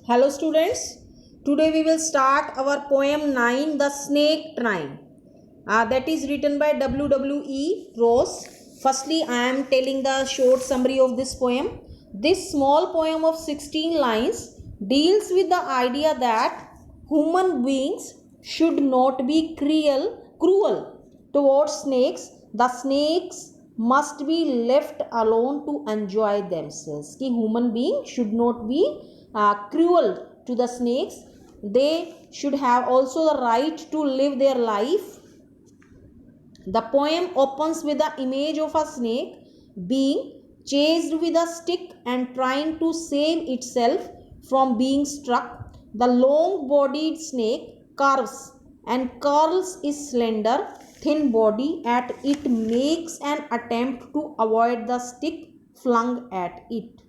Hello students, today we will start our poem 9, The Snake Train. That is written by W.W.E. Ross. Firstly, I am telling the short summary of this poem. This small poem of 16 lines deals with the idea that human beings should not be cruel towards snakes. The snakes must be left alone to enjoy themselves. कि human being should not be cruel to the snakes. They should have also the right to live their life. The poem opens with the image of a snake being chased with a stick and trying to save itself from being struck. The long-bodied snake curves and curls its slender, thin body at it, makes an attempt to avoid the stick flung at it.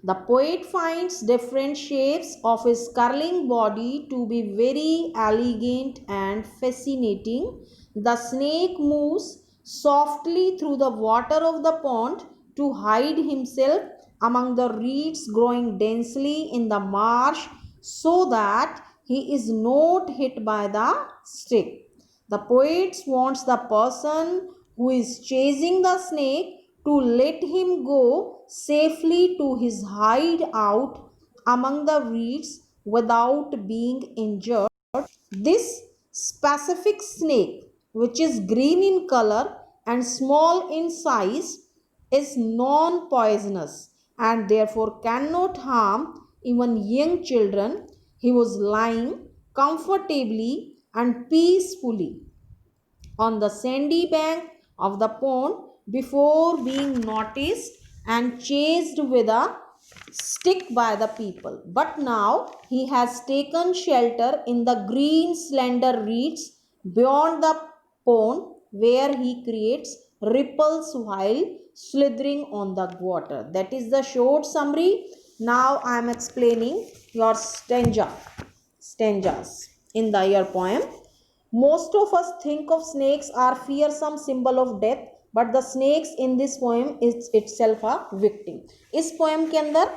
The poet finds different shapes of his curling body to be very elegant and fascinating. The snake moves softly through the water of the pond to hide himself among the reeds growing densely in the marsh so that he is not hit by the stick. The poet wants the person who is chasing the snake to let him go safely to his hideout among the reeds without being injured. This specific snake, which is green in color and small in size, is non poisonous and therefore cannot harm even young children. He was lying comfortably and peacefully on the sandy bank of the pond before being noticed and chased with a stick by the people. But now he has taken shelter in the green slender reeds beyond the pond where he creates ripples while slithering on the water. That is the short summary. Now I am explaining your stanzas in the your poem. Most of us think of snakes are fearsome symbol of death, but the snakes in this poem is itself a victim. इस poem के अंदर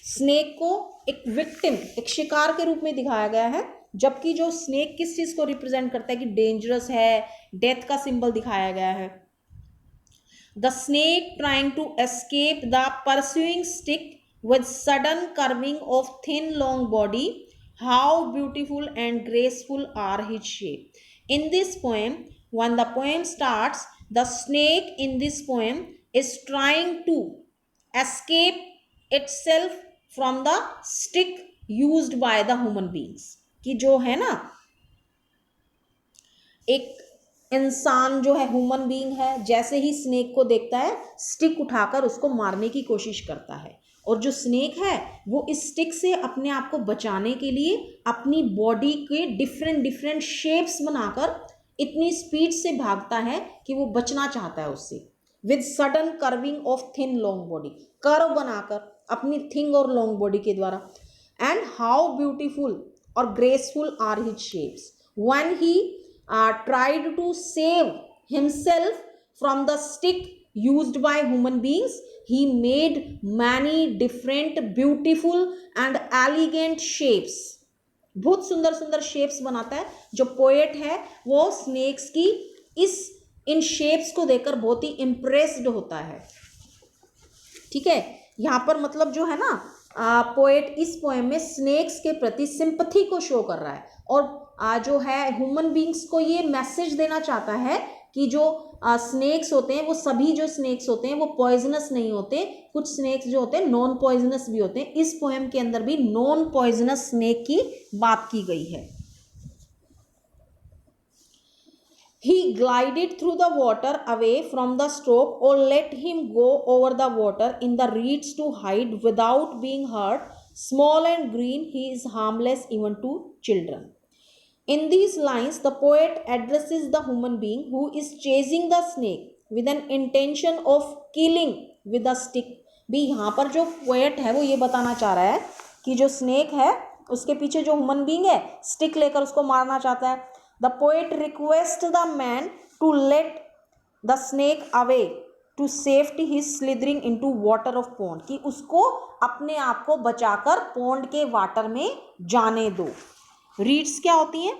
snake को एक victim, एक शिकार के रूप में दिखाया गया है, जबकि जो स्नेक किस चीज को रिप्रेजेंट करता है कि डेंजरस है, डेथ का सिंबल दिखाया गया है. The snake trying to escape the pursuing stick with sudden curving of thin long body. How beautiful and graceful are his shape. In this poem, when the poem starts, the snake in this poem is trying to escape itself from the stick used by the human beings. कि जो है ना, एक इंसान जो है human being है, जैसे ही स्नेक को देखता है स्टिक उठाकर उसको मारने की कोशिश करता है. और जो स्नेक है वो इस स्टिक से अपने आप को बचाने के लिए अपनी बॉडी के डिफरेंट डिफरेंट शेप्स बनाकर इतनी स्पीड से भागता है कि वो बचना चाहता है उससे. With sudden curving of thin long body, curve बनाकर अपनी थिन और लॉन्ग बॉडी के द्वारा. एंड हाउ ब्यूटीफुल और graceful are his shapes. When he tried to save himself from the stick used by human beings, he made many different beautiful and elegant shapes. बहुत सुंदर सुंदर shapes बनाता है. जो poet है वो स्नेक्स की इन शेप्स को देखकर बहुत ही इम्प्रेस्ड होता है. ठीक है, यहाँ पर मतलब जो है ना, पोएट इस पोएम में स्नेक्स के प्रति सिंपथी को शो कर रहा है और जो है ह्यूमन बींग्स को ये मैसेज देना चाहता है कि जो स्नेक्स होते हैं वो सभी जो स्नेक्स होते हैं वो पॉइजनस नहीं होते. कुछ स्नेक्स जो होते हैं नॉन पॉइजनस भी होते हैं. इस पोएम के अंदर भी नॉन पॉइजनस स्नेक की बात की गई है. He glided through the water away from the stroke, or let him go over the water in the reeds to hide without being hurt. Small and green, he is harmless even to children. In these lines, the poet addresses the human being who is chasing the snake with an intention of killing with a stick. भी यहाँ पर जो poet है वो ये बताना चाह रहा है कि जो snake है उसके पीछे जो human being है stick लेकर उसको मारना चाहता है. The poet requests the man to let the snake away to safety his slithering into water of pond, कि उसको अपने आप को बचाकर पॉन्ड के वाटर में जाने दो। रीड्स क्या होती हैं?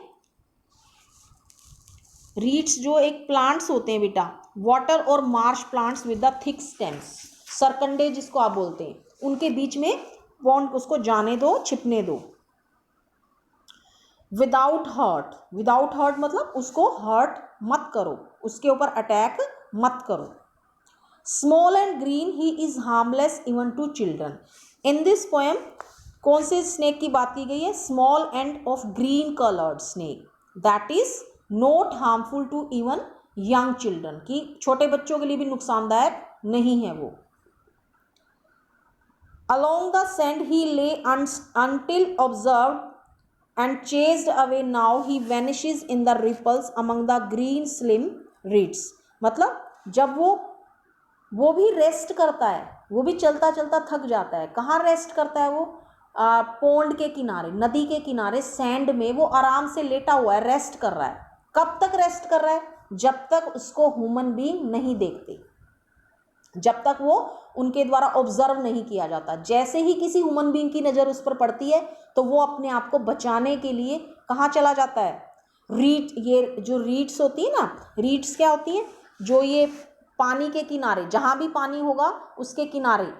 रीड्स जो एक प्लांट्स होते हैं बेटा, वाटर और marsh plants with the thick stems, सरकंडे जिसको आप बोलते हैं, उनके बीच में पॉन्ड उसको जाने दो, छिपने दो। विदाउट हर्ट, विदाउट हर्ट मतलब उसको हर्ट मत करो, उसके ऊपर अटैक मत करो। Small and green he is harmless even to children. In this poem कौन से स्नेक की बात की गई है? Small and of green coloured snake that is not harmful to even young children, कि छोटे बच्चों के लिए भी नुकसानदायक नहीं है वो। Along the sand he lay until observed and chased away. Now he vanishes in the ripples among the green slim reeds. मतलब जब वो भी रेस्ट करता है, वो भी चलता चलता थक जाता है। कहाँ रेस्ट करता है वो? पॉन्ड के किनारे, नदी के किनारे, सैंड में वो आराम से लेटा हुआ है, रेस्ट कर रहा है। कब तक रेस्ट कर रहा है? जब तक उसको ह्यूमन बीइंग नहीं देखते, जब तक वो उनके द्वारा ऑब्जर्व नहीं किया जाता। जैसे ही किसी ह्यूमन बीइंग की नज़र उस पर पड़ती है तो वो अपने आप को बचाने के लिए कहाँ चला जाता है? रीड, ये जो रीड्स होती है ना, रीड्स क्या होती हैं? जो ये पानी के किनारे, जहाँ भी पानी होगा उसके किनारे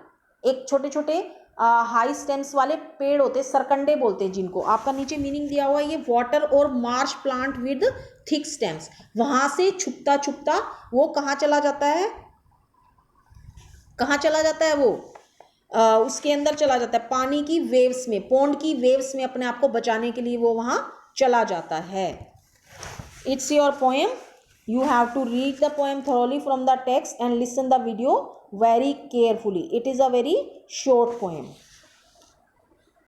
एक छोटे छोटे हाई स्टेम्स वाले पेड़ होते हैं, सरकंडे बोलते हैं जिनको। आपका नीचे मीनिंग दिया हुआ है, ये वाटर और Marsh plant with thick stems. वहाँ से छुपता छुपता वो कहाँ चला जाता है? कहाँ चला जाता है वो? उसके अंदर चला जाता है, पानी की वेव्स में, पॉन्ड की वेव्स में अपने आप को बचाने के लिए वो वहाँ चला जाता है। It's your poem, you have to read the poem thoroughly from the text and listen the video very carefully. It is a very short poem.